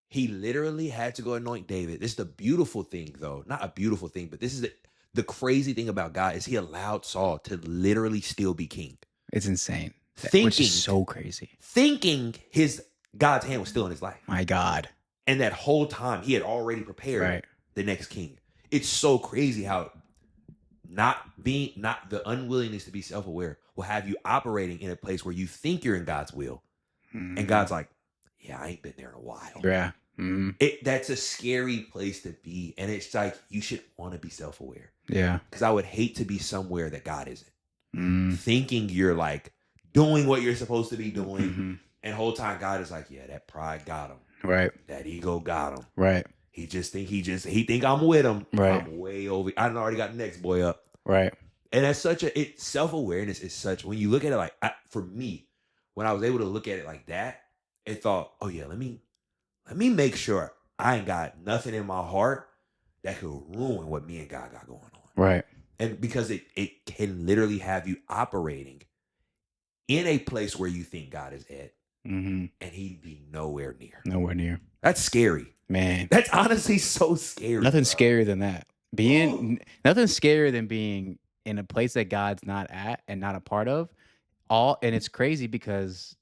[SPEAKER 2] he literally had to go anoint David. This is the beautiful thing, though. Not a beautiful thing, but this is the crazy thing about God is he allowed Saul to literally still be king.
[SPEAKER 1] It's insane. Which is so crazy.
[SPEAKER 2] Thinking God's hand was still in his life.
[SPEAKER 1] My God.
[SPEAKER 2] And that whole time he had already prepared the next king. It's so crazy how not the unwillingness to be self-aware will have you operating in a place where you think you're in God's will. And God's like, yeah, I ain't been there in a while.
[SPEAKER 1] Yeah.
[SPEAKER 2] That's a scary place to be. And it's like, you should want to be self-aware.
[SPEAKER 1] Yeah.
[SPEAKER 2] Because I would hate to be somewhere that God isn't. Thinking you're like doing what you're supposed to be doing. And whole time God is like, yeah, that pride got him.
[SPEAKER 1] Right.
[SPEAKER 2] That ego got him.
[SPEAKER 1] Right.
[SPEAKER 2] He think I'm with him.
[SPEAKER 1] Right.
[SPEAKER 2] I'm way over. I done already got the next boy up.
[SPEAKER 1] Right.
[SPEAKER 2] And that's self-awareness is such, when you look at it like, for me, when I was able to look at it like that, it thought, oh yeah, let me make sure I ain't got nothing in my heart that could ruin what me and God got going on.
[SPEAKER 1] Right.
[SPEAKER 2] And because it can literally have you operating in a place where you think God is at,
[SPEAKER 1] Mm-hmm.
[SPEAKER 2] and he'd be nowhere near.
[SPEAKER 1] Nowhere near.
[SPEAKER 2] That's scary.
[SPEAKER 1] Man,
[SPEAKER 2] That's honestly so scary.
[SPEAKER 1] nothing
[SPEAKER 2] bro.
[SPEAKER 1] scarier than that. Nothing scarier than being in a place that God's not at and not a part of. And it's crazy because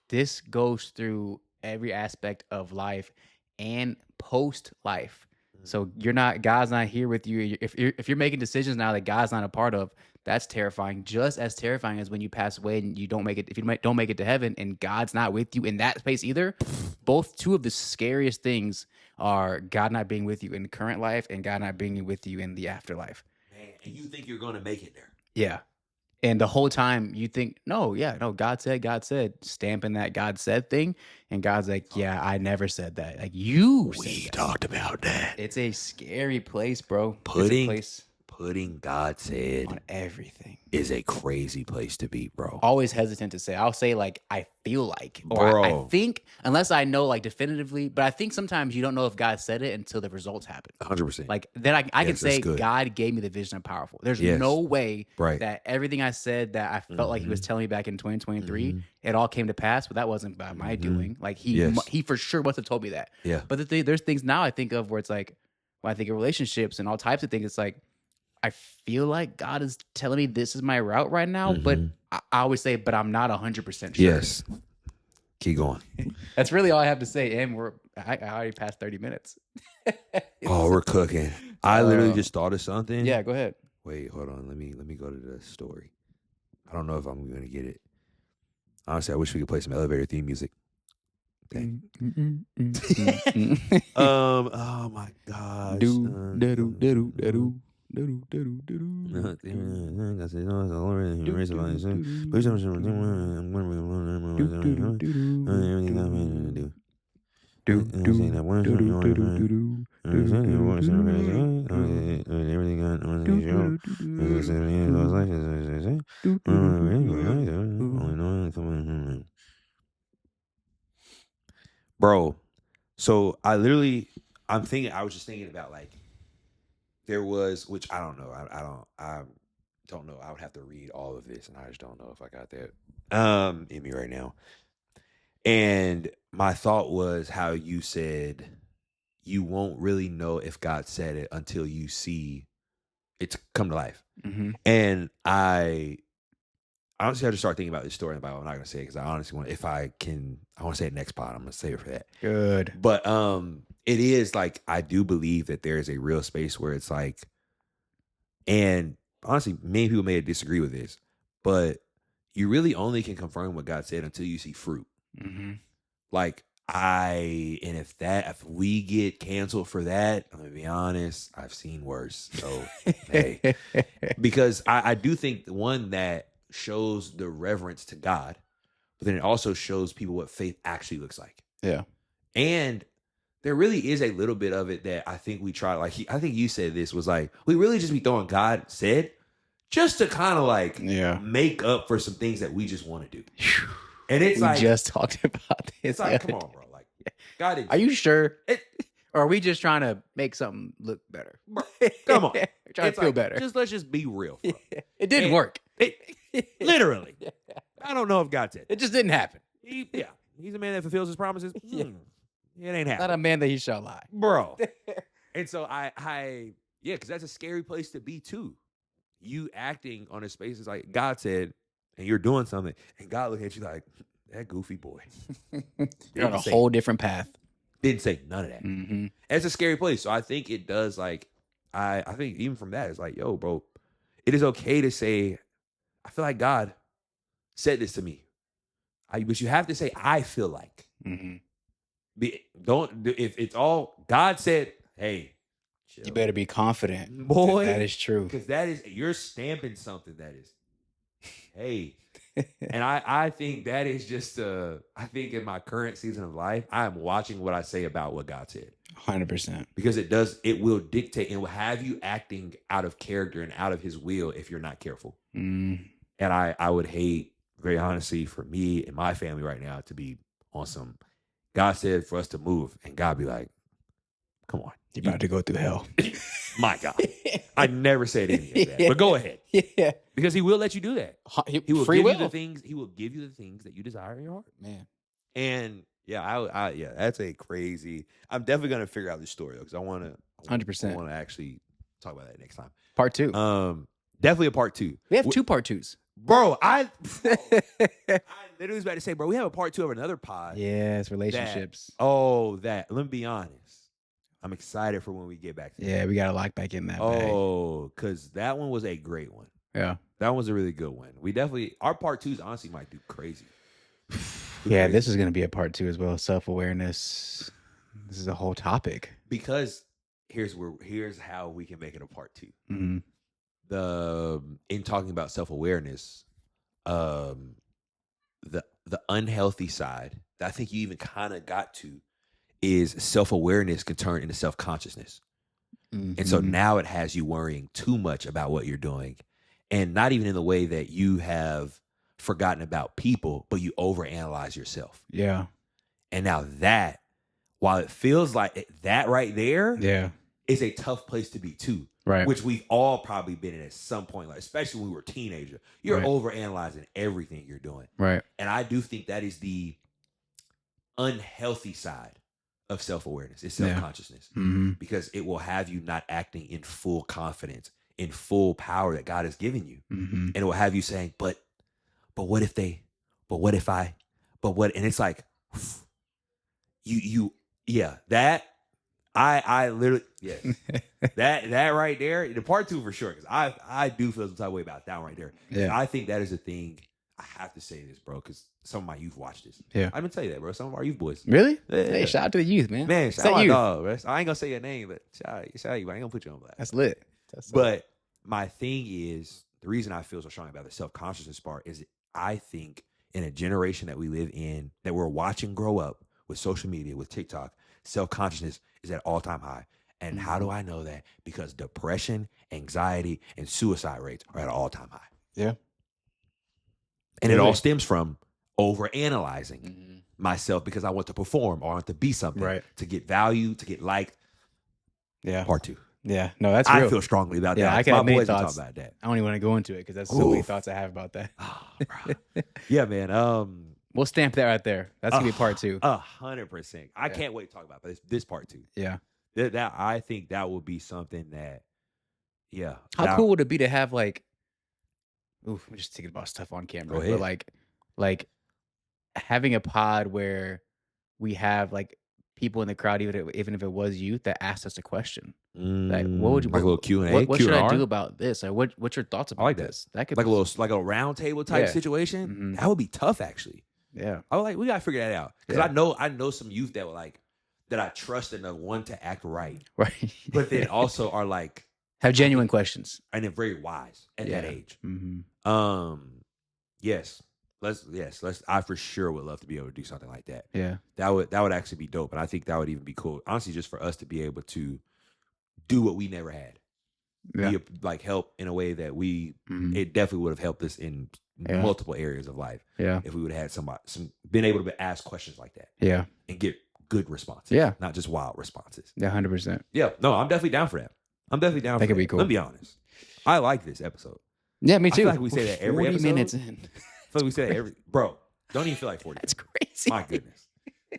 [SPEAKER 1] this goes through every aspect of life and post life. So God's not here with you. If you're making decisions now that God's not a part of, that's terrifying. Just as terrifying as when you pass away and you don't make it. If you don't make it to heaven and God's not with you in that space either, both two of the scariest things are God not being with you in the current life and God not being with you in the afterlife.
[SPEAKER 2] Man, and you think you're going to make it there.
[SPEAKER 1] Yeah. And the whole time you think, no, God said, stamping that God said thing. And God's like, yeah, I never said that. Like
[SPEAKER 2] We
[SPEAKER 1] said that.
[SPEAKER 2] talked about that.
[SPEAKER 1] It's a scary place, bro. It's a
[SPEAKER 2] Putting
[SPEAKER 1] place
[SPEAKER 2] putting God said
[SPEAKER 1] on everything.
[SPEAKER 2] is a crazy place to be, bro.
[SPEAKER 1] Always hesitant to say. I'll say like I feel like, or I
[SPEAKER 2] Bro.
[SPEAKER 1] think, unless I know like definitively. But I think sometimes you don't know if God said it until the results happen.
[SPEAKER 2] 100%.
[SPEAKER 1] Like then I can
[SPEAKER 2] Yes, that's
[SPEAKER 1] say
[SPEAKER 2] good.
[SPEAKER 1] God gave me the vision of powerful. There's
[SPEAKER 2] Yes.
[SPEAKER 1] no way
[SPEAKER 2] Right.
[SPEAKER 1] that everything I said that I felt like he was telling me back in 2023,
[SPEAKER 2] Mhm.
[SPEAKER 1] it all came to pass. But that wasn't by my
[SPEAKER 2] Mhm.
[SPEAKER 1] doing. Like
[SPEAKER 2] Yes.
[SPEAKER 1] he for sure must have told me that.
[SPEAKER 2] Yeah.
[SPEAKER 1] But there's things now I think of where it's like when I think of relationships and all types of things, it's like I feel like God is telling me this is my route right now, but
[SPEAKER 2] Mhm.
[SPEAKER 1] I always say, but I'm not 100% sure.
[SPEAKER 2] Yes. Keep going.
[SPEAKER 1] That's really all I have to say. And I already passed 30 minutes.
[SPEAKER 2] Oh, we're cooking. I literally just thought of something.
[SPEAKER 1] Yeah, go ahead.
[SPEAKER 2] Wait, hold on. Let me go to the story. I don't know if I'm gonna get it. Honestly, I wish we could play some elevator theme music. Okay. Oh my gosh. Bro, so I was just thinking about like there was, which I don't know. I don't know. I would have to read all of this and I just don't know if I got that in me right now. And my thought was how you said you won't really know if God said it until you see it come to life.
[SPEAKER 1] Mm-hmm.
[SPEAKER 2] And I honestly, I just started thinking about this story in the Bible. I'm not gonna say it because I honestly want, I want to say it next pod. I'm gonna save it for that.
[SPEAKER 1] Good.
[SPEAKER 2] But it is like I do believe that there is a real space where it's like, and honestly, many people may disagree with this, but you really only can confirm what God said until you see fruit.
[SPEAKER 1] Mm-hmm.
[SPEAKER 2] Like if we get canceled for that, I'm gonna be honest, I've seen worse. So hey, because I do think the one that shows the reverence to God, but then it also shows people what faith actually looks like.
[SPEAKER 1] Yeah.
[SPEAKER 2] And there really is a little bit of it that I think we try, like I think you said this was like, we really just be throwing God said just to kind of like make up for some things that we just want to do. And it's
[SPEAKER 1] we
[SPEAKER 2] like,
[SPEAKER 1] just talked about this.
[SPEAKER 2] it's like, come on, bro. Like, God is.
[SPEAKER 1] Are you sure?
[SPEAKER 2] It,
[SPEAKER 1] or are we just trying to make something look better?
[SPEAKER 2] Bro, come on.
[SPEAKER 1] We're trying to feel better.
[SPEAKER 2] Let's just be real. Bro.
[SPEAKER 1] It didn't work.
[SPEAKER 2] Literally. I don't know if God said
[SPEAKER 1] it just didn't happen.
[SPEAKER 2] He's a man that fulfills his promises. It ain't happening.
[SPEAKER 1] Not a man that he shall lie.
[SPEAKER 2] Bro. And so because that's a scary place to be too. You acting on a space is like God said, and you're doing something, and God look at you like, that goofy boy.
[SPEAKER 1] You're on a whole different path.
[SPEAKER 2] Didn't say none of that.
[SPEAKER 1] Mm-hmm.
[SPEAKER 2] It's a scary place. So I think it does like, I think even from that, it's like, yo, bro, it is okay to say, I feel like God said this to me. But you have to say, I feel like.
[SPEAKER 1] Mm-hmm.
[SPEAKER 2] If it's all God said, hey, chill.
[SPEAKER 1] You better be confident.
[SPEAKER 2] Boy.
[SPEAKER 1] That is true.
[SPEAKER 2] Because you're stamping something that is, hey. And I think that is just, I think in my current season of life, I am watching what I say about what God said.
[SPEAKER 1] 100%.
[SPEAKER 2] Because it will dictate and will have you acting out of character and out of his will if you're not careful.
[SPEAKER 1] Mm.
[SPEAKER 2] And I would hate, very honestly, for me and my family right now to be on some, God said for us to move, and God be like, come on.
[SPEAKER 1] You're about to go through hell.
[SPEAKER 2] My God. I never said any of that. But go ahead.
[SPEAKER 1] Yeah.
[SPEAKER 2] Because he will let you do that. He will
[SPEAKER 1] Free
[SPEAKER 2] give
[SPEAKER 1] will.
[SPEAKER 2] you the things, he will give you the things that you desire in your heart.
[SPEAKER 1] Man.
[SPEAKER 2] And yeah, yeah, that's a crazy. I'm definitely gonna figure out this story though, because I want to. I
[SPEAKER 1] 100%.
[SPEAKER 2] want to actually talk about that next time.
[SPEAKER 1] Part 2.
[SPEAKER 2] Definitely a part 2.
[SPEAKER 1] We have 2 part 2s.
[SPEAKER 2] Bro, I literally was about to say, bro, we have a part 2 of another pod.
[SPEAKER 1] Yes, relationships.
[SPEAKER 2] Let me be honest. I'm excited for when we get back to that.
[SPEAKER 1] Yeah, we got to lock back in that bag.
[SPEAKER 2] Oh, because that one was a great one.
[SPEAKER 1] Yeah.
[SPEAKER 2] That one was a really good one. We definitely, our part 2s honestly might do crazy.
[SPEAKER 1] Yeah, this is going to be a part 2 as well. Self-awareness. This is a whole topic.
[SPEAKER 2] Because here's how we can make it a part 2.
[SPEAKER 1] Mm-hmm.
[SPEAKER 2] In talking about self-awareness, the unhealthy side that I think you even kind of got to is self-awareness can turn into self-consciousness. Mm-hmm. And so now it has you worrying too much about what you're doing, and not even in the way that you have forgotten about people, but you overanalyze yourself.
[SPEAKER 1] Yeah.
[SPEAKER 2] And now that, while it feels like that right there,
[SPEAKER 1] yeah,
[SPEAKER 2] is a tough place to be too.
[SPEAKER 1] Right.
[SPEAKER 2] Which we've all probably been in at some point, like especially when we were teenagers. You're overanalyzing everything you're doing.
[SPEAKER 1] Right.
[SPEAKER 2] And I do think that is the unhealthy side of self-awareness. It's self-consciousness.
[SPEAKER 1] Mm-hmm.
[SPEAKER 2] Because it will have you not acting in full confidence, in full power that God has given you.
[SPEAKER 1] Mm-hmm.
[SPEAKER 2] And it will have you saying, but what if they, but what if I, but what, and it's like, that, I literally, yes. that right there, the part 2 for sure, because I do feel some type of way about that one right there. Yeah. I think that is a thing. I have to say this, bro, because some of my youth watch this.
[SPEAKER 1] Yeah.
[SPEAKER 2] I'm gonna tell you that, bro. Some of our youth boys.
[SPEAKER 1] Really?
[SPEAKER 2] Yeah.
[SPEAKER 1] Hey, shout out to the youth, man.
[SPEAKER 2] Man, shout out my dog, bro. I ain't gonna say your name, but shout out you, but I ain't gonna put you on blast.
[SPEAKER 1] That's lit.
[SPEAKER 2] But my thing is, the reason I feel so strong about the self-consciousness part is I think in a generation that we live in, that we're watching grow up with social media, with TikTok, self-consciousness is at all-time high. And how do I know that? Because depression, anxiety, and suicide rates are at an all-time high.
[SPEAKER 1] Yeah.
[SPEAKER 2] And it all stems from overanalyzing myself because I want to perform or I want to be something, to get value, to get liked.
[SPEAKER 1] Yeah.
[SPEAKER 2] Part 2.
[SPEAKER 1] Yeah. No, that's real.
[SPEAKER 2] I feel strongly about that.
[SPEAKER 1] I can
[SPEAKER 2] My
[SPEAKER 1] have many
[SPEAKER 2] boys
[SPEAKER 1] thoughts.
[SPEAKER 2] talk about that.
[SPEAKER 1] I don't even want to go into it because that's so many thoughts I have about that.
[SPEAKER 2] Yeah, man.
[SPEAKER 1] We'll stamp that right there. That's gonna be part 2.
[SPEAKER 2] 100%. I can't wait to talk about this part 2.
[SPEAKER 1] Yeah.
[SPEAKER 2] That I think that will be something that, yeah.
[SPEAKER 1] How cool would it be to have like, we're just thinking about stuff on camera.
[SPEAKER 2] Go ahead.
[SPEAKER 1] But like having a pod where we have like people in the crowd, even if it was youth, that asked us a question. Like, what would you,
[SPEAKER 2] like a little Q&A?
[SPEAKER 1] What should I do about this? Like, what's your thoughts about
[SPEAKER 2] like
[SPEAKER 1] this? That could
[SPEAKER 2] like a round table type situation.
[SPEAKER 1] Mm-hmm.
[SPEAKER 2] That would be tough, actually.
[SPEAKER 1] Yeah.
[SPEAKER 2] I was like, we gotta figure that out. Because I know some youth that were like, that I trust enough, one, to act right.
[SPEAKER 1] Right.
[SPEAKER 2] But then also are like,
[SPEAKER 1] have genuine questions.
[SPEAKER 2] And they're very wise at that age.
[SPEAKER 1] Mm-hmm.
[SPEAKER 2] Yes. Let's I for sure would love to be able to do something like that.
[SPEAKER 1] Yeah.
[SPEAKER 2] That would actually be dope. And I think that would even be cool. Honestly, just for us to be able to do what we never had.
[SPEAKER 1] Yeah.
[SPEAKER 2] Like help in a way that it definitely would have helped us in multiple areas of life.
[SPEAKER 1] Yeah.
[SPEAKER 2] If we would have had been able to ask questions like that.
[SPEAKER 1] Yeah.
[SPEAKER 2] And get good responses.
[SPEAKER 1] Yeah.
[SPEAKER 2] Not just wild responses.
[SPEAKER 1] Yeah, 100%.
[SPEAKER 2] Yeah. No, I'm definitely down for that.
[SPEAKER 1] That could be cool.
[SPEAKER 2] Let me be honest. I like this episode.
[SPEAKER 1] Yeah, me too.
[SPEAKER 2] I feel like we say that every
[SPEAKER 1] 40
[SPEAKER 2] episode.
[SPEAKER 1] minutes in.
[SPEAKER 2] I feel like we say that every... Bro, don't even feel like 40
[SPEAKER 1] That's
[SPEAKER 2] minutes.
[SPEAKER 1] crazy.
[SPEAKER 2] My goodness.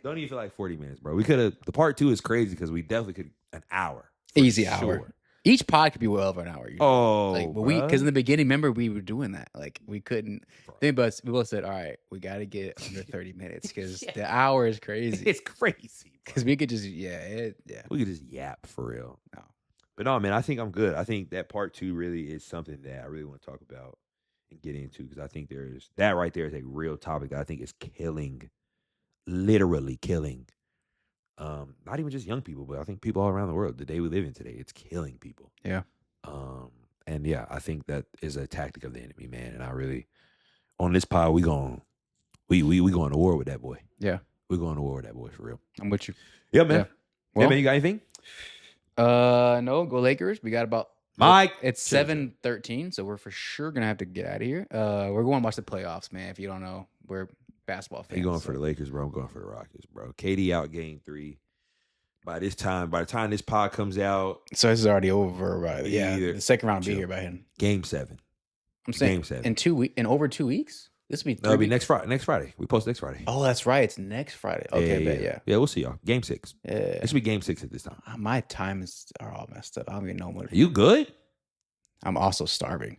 [SPEAKER 2] Don't even feel like 40 minutes, bro. We could have... The part 2 is crazy because we definitely could... An hour.
[SPEAKER 1] Easy hour. Each pod could be well over an hour.
[SPEAKER 2] Oh,
[SPEAKER 1] like, but because in the beginning, remember we were doing that. Like we couldn't. We both said, "All right, we got to get under 30 minutes because the hour is crazy.
[SPEAKER 2] It's crazy
[SPEAKER 1] because we could just we
[SPEAKER 2] could just yap for real.
[SPEAKER 1] No,
[SPEAKER 2] but no, man, I think I'm good. I think that part 2 really is something that I really want to talk about and get into because I think that right there is a real topic that I think is killing, literally killing. Not even just young people, but I think people all around the world. The day we live in today, it's killing people.
[SPEAKER 1] Yeah.
[SPEAKER 2] And yeah, I think that is a tactic of the enemy, man. And I really, on this pod, we going to war with that boy.
[SPEAKER 1] Yeah.
[SPEAKER 2] We're going to war with that boy for real.
[SPEAKER 1] I'm with you.
[SPEAKER 2] Yeah, man.
[SPEAKER 1] Yeah. Well,
[SPEAKER 2] yeah, man. You got anything?
[SPEAKER 1] No. Go Lakers. We got about.
[SPEAKER 2] Mike.
[SPEAKER 1] It's 7:13, so we're for sure gonna have to get out of here. We're going to watch the playoffs, man. If you don't know, we're basketball fans.
[SPEAKER 2] You going for the Lakers, bro? I'm going for the Rockets, bro. KD out game 3. By the time this pod comes out,
[SPEAKER 1] so this is already over, right? Yeah, the second round will be here by him.
[SPEAKER 2] Game 7.
[SPEAKER 1] I'm saying
[SPEAKER 2] Game 7
[SPEAKER 1] in over 2 weeks. This will be
[SPEAKER 2] No, it'll be
[SPEAKER 1] 3
[SPEAKER 2] next Friday. Next Friday. We post next Friday.
[SPEAKER 1] Oh, that's right. It's next Friday. Okay,
[SPEAKER 2] yeah. We'll see y'all. Game 6.
[SPEAKER 1] Yeah.
[SPEAKER 2] It should be game 6 at this time.
[SPEAKER 1] My times are all messed up. I don't even know what.
[SPEAKER 2] You good?
[SPEAKER 1] I'm also starving.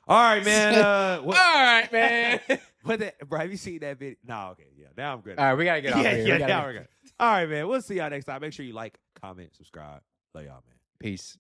[SPEAKER 2] All right, man.
[SPEAKER 1] All right, man.
[SPEAKER 2] Bro, have you seen that video? No, okay. Yeah, now I'm good.
[SPEAKER 1] All right, we got to get off here.
[SPEAKER 2] Yeah, now we're good. All right, man. We'll see y'all next time. Make sure you like, comment, subscribe. Love y'all, man.
[SPEAKER 1] Peace.